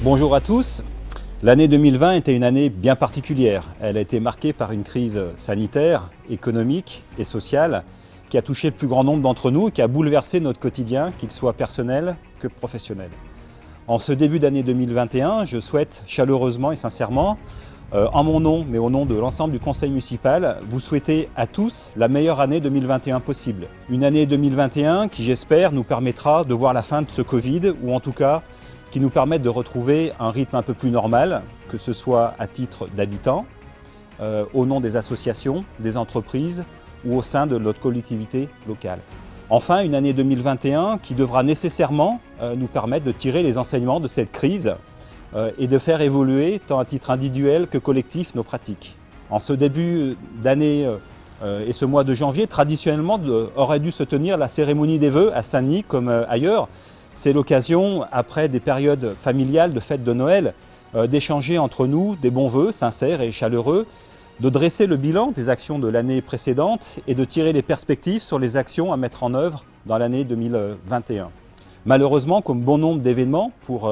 Bonjour à tous. L'année 2020 était une année bien particulière. Elle a été marquée par une crise sanitaire, économique et sociale qui a touché le plus grand nombre d'entre nous et qui a bouleversé notre quotidien, qu'il soit personnel que professionnel. En ce début d'année 2021, je souhaite chaleureusement et sincèrement, en mon nom, mais au nom de l'ensemble du conseil municipal, vous souhaiter à tous la meilleure année 2021 possible. Une année 2021 qui, j'espère, nous permettra de voir la fin de ce Covid, ou en tout cas, qui nous permettent de retrouver un rythme un peu plus normal, que ce soit à titre d'habitants, au nom des associations, des entreprises ou au sein de notre collectivité locale. Enfin, une année 2021 qui devra nécessairement nous permettre de tirer les enseignements de cette crise et de faire évoluer, tant à titre individuel que collectif, nos pratiques. En ce début d'année et ce mois de janvier, traditionnellement, aurait dû se tenir la cérémonie des vœux à Saint-Denis comme ailleurs. C'est l'occasion, après des périodes familiales de fêtes de Noël, d'échanger entre nous des bons vœux sincères et chaleureux, de dresser le bilan des actions de l'année précédente et de tirer les perspectives sur les actions à mettre en œuvre dans l'année 2021. Malheureusement, comme bon nombre d'événements pour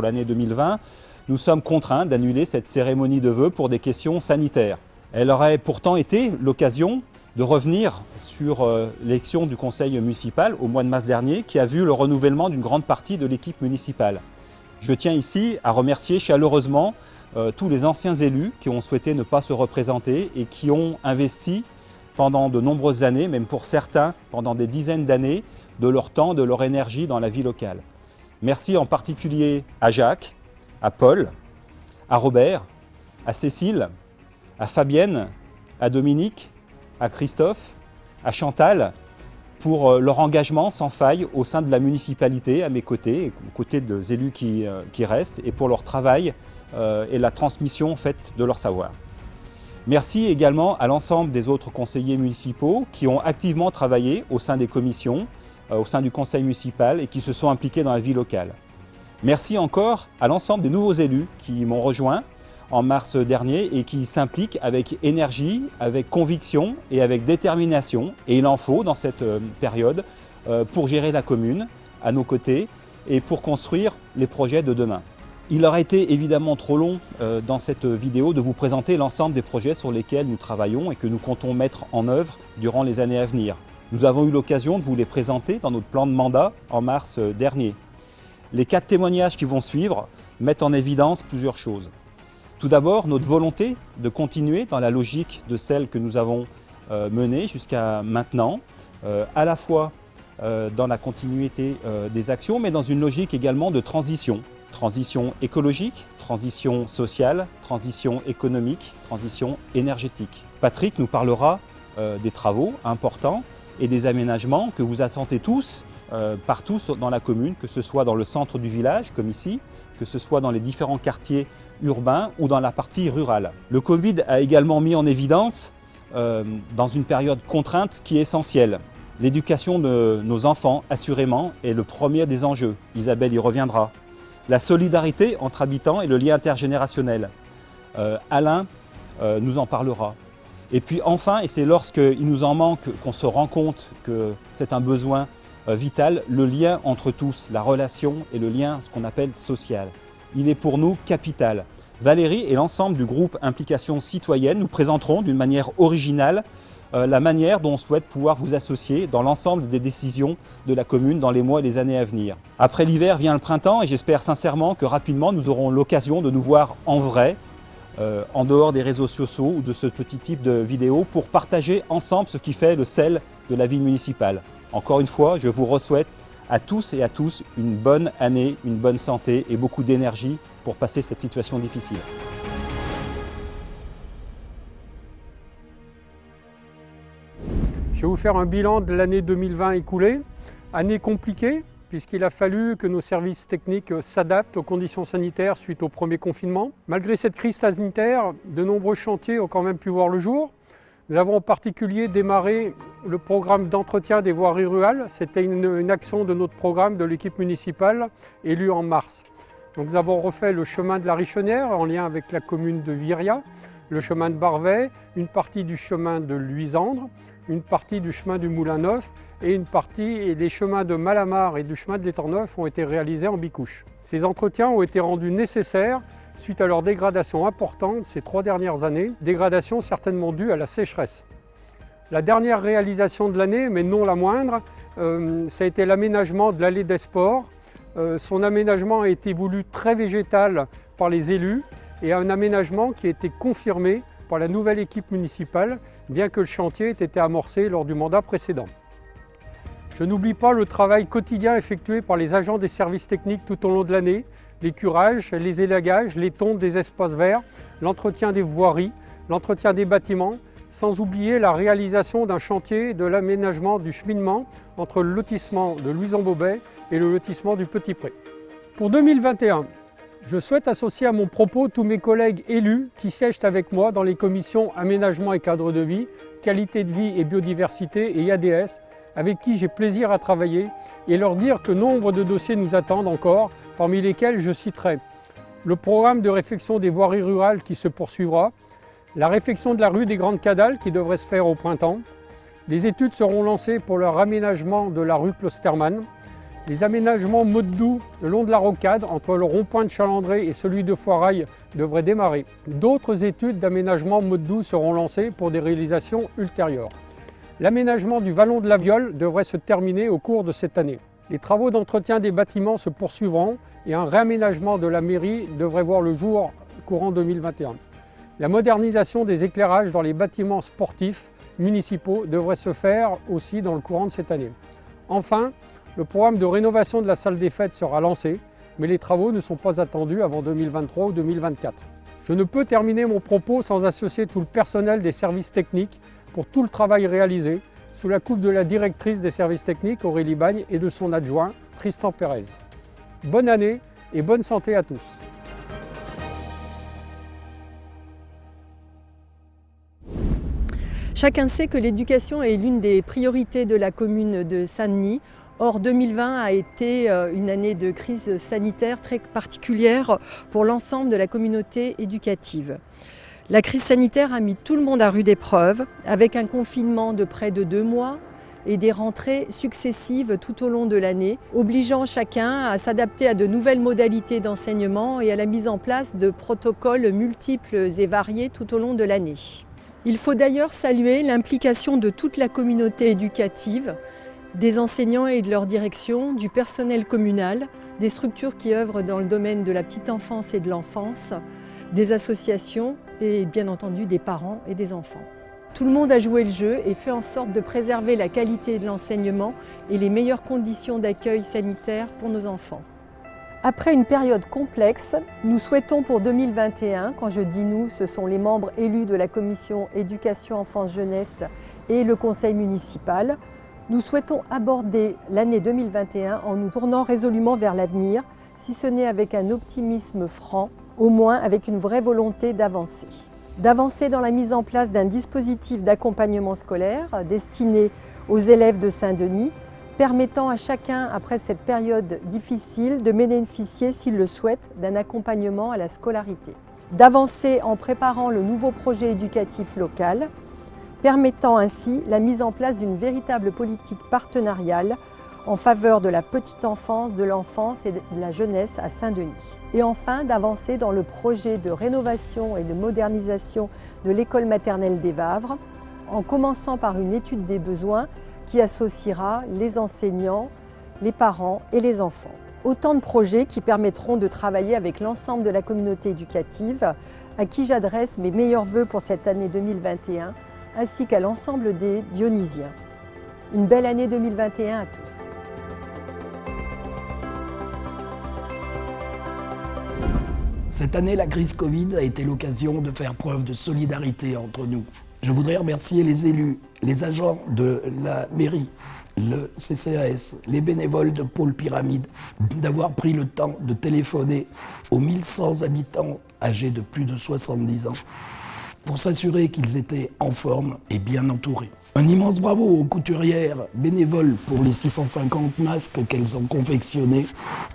l'année 2020, nous sommes contraints d'annuler cette cérémonie de vœux pour des questions sanitaires. Elle aurait pourtant été l'occasion de revenir sur l'élection du conseil municipal au mois de mars dernier, qui a vu le renouvellement d'une grande partie de l'équipe municipale. Je tiens ici à remercier chaleureusement tous les anciens élus qui ont souhaité ne pas se représenter et qui ont investi pendant de nombreuses années, même pour certains pendant des dizaines d'années, de leur temps, de leur énergie dans la vie locale. Merci en particulier à Jacques, à Paul, à Robert, à Cécile, à Fabienne, à Dominique, à Christophe, à Chantal, pour leur engagement sans faille au sein de la municipalité, à mes côtés, aux côtés des élus qui restent, et pour leur travail et la transmission en fait, de leur savoir. Merci également à l'ensemble des autres conseillers municipaux qui ont activement travaillé au sein des commissions, au sein du conseil municipal et qui se sont impliqués dans la vie locale. Merci encore à l'ensemble des nouveaux élus qui m'ont rejoint en mars dernier et qui s'impliquent avec énergie, avec conviction et avec détermination. Et il en faut dans cette période pour gérer la commune à nos côtés et pour construire les projets de demain. Il aurait été évidemment trop long dans cette vidéo de vous présenter l'ensemble des projets sur lesquels nous travaillons et que nous comptons mettre en œuvre durant les années à venir. Nous avons eu l'occasion de vous les présenter dans notre plan de mandat en mars dernier. Les 4 témoignages qui vont suivre mettent en évidence plusieurs choses. Tout d'abord, notre volonté de continuer dans la logique de celle que nous avons menée jusqu'à maintenant, à la fois dans la continuité des actions, mais dans une logique également de transition. Transition écologique, transition sociale, transition économique, transition énergétique. Patrick nous parlera des travaux importants et des aménagements que vous attendez tous, partout dans la commune, que ce soit dans le centre du village, comme ici, que ce soit dans les différents quartiers urbains ou dans la partie rurale. Le Covid a également mis en évidence, dans une période contrainte qui est essentielle, l'éducation de nos enfants, assurément, est le premier des enjeux. Isabelle y reviendra. La solidarité entre habitants et le lien intergénérationnel. Alain nous en parlera. Et puis enfin, et c'est lorsqu'il nous en manque qu'on se rend compte que c'est un besoin vital, le lien entre tous, la relation et le lien, ce qu'on appelle social. Il est pour nous capital. Valérie et l'ensemble du groupe Implication Citoyenne nous présenteront d'une manière originale la manière dont on souhaite pouvoir vous associer dans l'ensemble des décisions de la commune dans les mois et les années à venir. Après l'hiver vient le printemps et j'espère sincèrement que rapidement nous aurons l'occasion de nous voir en vrai, en dehors des réseaux sociaux ou de ce petit type de vidéos pour partager ensemble ce qui fait le sel de la vie municipale. Encore une fois, je vous souhaite à tous et à tous une bonne année, une bonne santé et beaucoup d'énergie pour passer cette situation difficile. Je vais vous faire un bilan de l'année 2020 écoulée. Année compliquée, puisqu'il a fallu que nos services techniques s'adaptent aux conditions sanitaires suite au premier confinement. Malgré cette crise sanitaire, de nombreux chantiers ont quand même pu voir le jour. Nous avons en particulier démarré le programme d'entretien des voiries rurales. C'était une action de notre programme de l'équipe municipale élue en mars. Donc nous avons refait le chemin de la Richonnière en lien avec la commune de Viriat, le chemin de Barvet, une partie du chemin de Luisandre, une partie du chemin du Moulin Neuf et une partie des chemins de Malamar et du chemin de l'Étang-Neuf ont été réalisés en bicouche. Ces entretiens ont été rendus nécessaires suite à leur dégradation importante ces 3 dernières années, dégradation certainement due à la sécheresse. La dernière réalisation de l'année, mais non la moindre, ça a été l'aménagement de l'allée des Sports. Son aménagement a été voulu très végétal par les élus et un aménagement qui a été confirmé par la nouvelle équipe municipale, bien que le chantier ait été amorcé lors du mandat précédent. Je n'oublie pas le travail quotidien effectué par les agents des services techniques tout au long de l'année, les curages, les élagages, les tontes des espaces verts, l'entretien des voiries, l'entretien des bâtiments, sans oublier la réalisation d'un chantier de l'aménagement du cheminement entre le lotissement de Louison-Bobet et le lotissement du Petit Pré. Pour 2021, je souhaite associer à mon propos tous mes collègues élus qui siègent avec moi dans les commissions aménagement et cadre de vie, qualité de vie et biodiversité et IADS, avec qui j'ai plaisir à travailler, et leur dire que nombre de dossiers nous attendent encore, parmi lesquels je citerai le programme de réfection des voiries rurales qui se poursuivra, la réfection de la rue des Grandes Cadales qui devrait se faire au printemps, les études seront lancées pour le raménagement de la rue Klostermann, les aménagements Motte-Doux le long de la rocade entre le rond-point de Chalandré et celui de Foirail devraient démarrer. D'autres études d'aménagement Motte-Doux seront lancées pour des réalisations ultérieures. L'aménagement du vallon de la Viole devrait se terminer au cours de cette année. Les travaux d'entretien des bâtiments se poursuivront et un réaménagement de la mairie devrait voir le jour courant 2021. La modernisation des éclairages dans les bâtiments sportifs municipaux devrait se faire aussi dans le courant de cette année. Enfin, le programme de rénovation de la salle des fêtes sera lancé, mais les travaux ne sont pas attendus avant 2023 ou 2024. Je ne peux terminer mon propos sans associer tout le personnel des services techniques pour tout le travail réalisé, sous la coupe de la directrice des services techniques, Aurélie Bagne, et de son adjoint, Tristan Pérez. Bonne année et bonne santé à tous. Chacun sait que l'éducation est l'une des priorités de la commune de Saint-Denis. Or, 2020 a été une année de crise sanitaire très particulière pour l'ensemble de la communauté éducative. La crise sanitaire a mis tout le monde à rude épreuve, avec un confinement de près de 2 mois et des rentrées successives tout au long de l'année, obligeant chacun à s'adapter à de nouvelles modalités d'enseignement et à la mise en place de protocoles multiples et variés tout au long de l'année. Il faut d'ailleurs saluer l'implication de toute la communauté éducative, des enseignants et de leur direction, du personnel communal, des structures qui œuvrent dans le domaine de la petite enfance et de l'enfance, des associations et bien entendu des parents et des enfants. Tout le monde a joué le jeu et fait en sorte de préserver la qualité de l'enseignement et les meilleures conditions d'accueil sanitaire pour nos enfants. Après une période complexe, nous souhaitons pour 2021, quand je dis nous, ce sont les membres élus de la commission éducation, enfance, jeunesse et le conseil municipal, nous souhaitons aborder l'année 2021 en nous tournant résolument vers l'avenir, si ce n'est avec un optimisme franc, au moins avec une vraie volonté d'avancer. D'avancer dans la mise en place d'un dispositif d'accompagnement scolaire destiné aux élèves de Saint-Denis, permettant à chacun, après cette période difficile, de bénéficier, s'il le souhaite, d'un accompagnement à la scolarité. D'avancer en préparant le nouveau projet éducatif local, permettant ainsi la mise en place d'une véritable politique partenariale en faveur de la petite enfance, de l'enfance et de la jeunesse à Saint-Denis. Et enfin, d'avancer dans le projet de rénovation et de modernisation de l'école maternelle des Vavres, en commençant par une étude des besoins qui associera les enseignants, les parents et les enfants. Autant de projets qui permettront de travailler avec l'ensemble de la communauté éducative, à qui j'adresse mes meilleurs vœux pour cette année 2021, ainsi qu'à l'ensemble des Dionysiens. Une belle année 2021 à tous. Cette année, la crise Covid a été l'occasion de faire preuve de solidarité entre nous. Je voudrais remercier les élus, les agents de la mairie, le CCAS, les bénévoles de Pôle Pyramide, d'avoir pris le temps de téléphoner aux 1100 habitants âgés de plus de 70 ans pour s'assurer qu'ils étaient en forme et bien entourés. Un immense bravo aux couturières bénévoles pour les 650 masques qu'elles ont confectionnés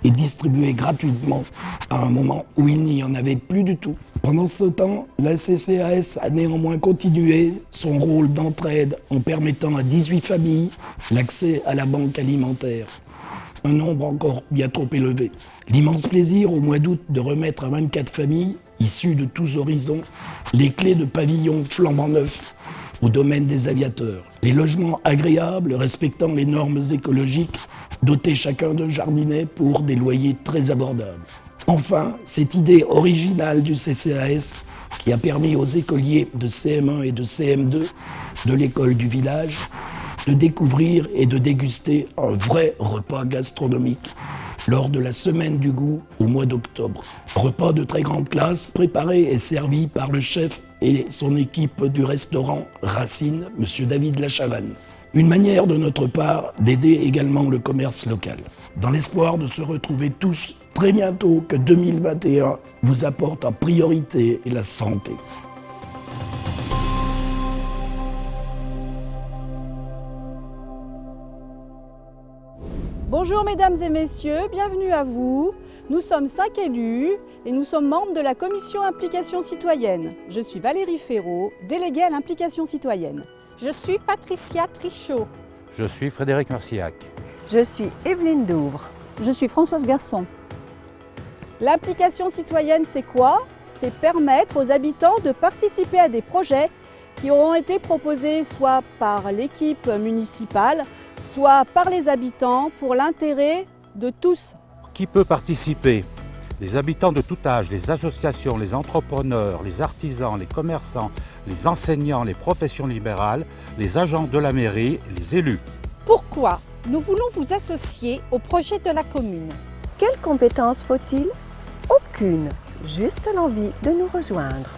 et distribués gratuitement à un moment où il n'y en avait plus du tout. Pendant ce temps, la CCAS a néanmoins continué son rôle d'entraide en permettant à 18 familles l'accès à la banque alimentaire. Un nombre encore bien trop élevé. L'immense plaisir au mois d'août de remettre à 24 familles, issues de tous horizons, les clés de pavillons flambant neufs au domaine des aviateurs. Les logements agréables respectant les normes écologiques, dotés chacun de jardinets pour des loyers très abordables. Enfin, cette idée originale du CCAS qui a permis aux écoliers de CM1 et de CM2 de l'école du village de découvrir et de déguster un vrai repas gastronomique lors de la semaine du goût au mois d'octobre. Repas de très grande classe, préparé et servi par le chef et son équipe du restaurant Racine, M. David Lachavanne. Une manière de notre part d'aider également le commerce local. Dans l'espoir de se retrouver tous très bientôt, que 2021 vous apporte en priorité la santé. Bonjour mesdames et messieurs, bienvenue à vous. Nous sommes 5 élus et nous sommes membres de la commission implication citoyenne. Je suis Valérie Ferraud, déléguée à l'implication citoyenne. Je suis Patricia Trichot. Je suis Frédéric Marcillac. Je suis Evelyne Douvre. Je suis Françoise Garçon. L'implication citoyenne, c'est quoi? C'est permettre aux habitants de participer à des projets qui auront été proposés soit par l'équipe municipale, soit par les habitants pour l'intérêt de tous. Qui peut participer? Les habitants de tout âge, les associations, les entrepreneurs, les artisans, les commerçants, les enseignants, les professions libérales, les agents de la mairie, les élus. Pourquoi nous voulons vous associer au projet de la commune? Quelles compétences faut-il? Aucune, juste l'envie de nous rejoindre.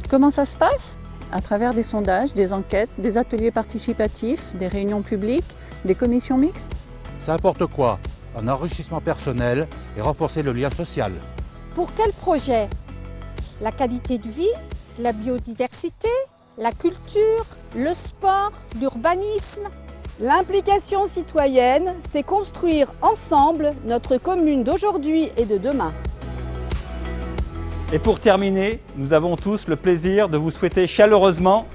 Comment ça se passe? À travers des sondages, des enquêtes, des ateliers participatifs, des réunions publiques, des commissions mixtes. Ça apporte quoi? Un enrichissement personnel et renforcer le lien social. Pour quel projet? La qualité de vie, la biodiversité, la culture, le sport, l'urbanisme. L'implication citoyenne, c'est construire ensemble notre commune d'aujourd'hui et de demain. Et pour terminer, nous avons tous le plaisir de vous souhaiter chaleureusement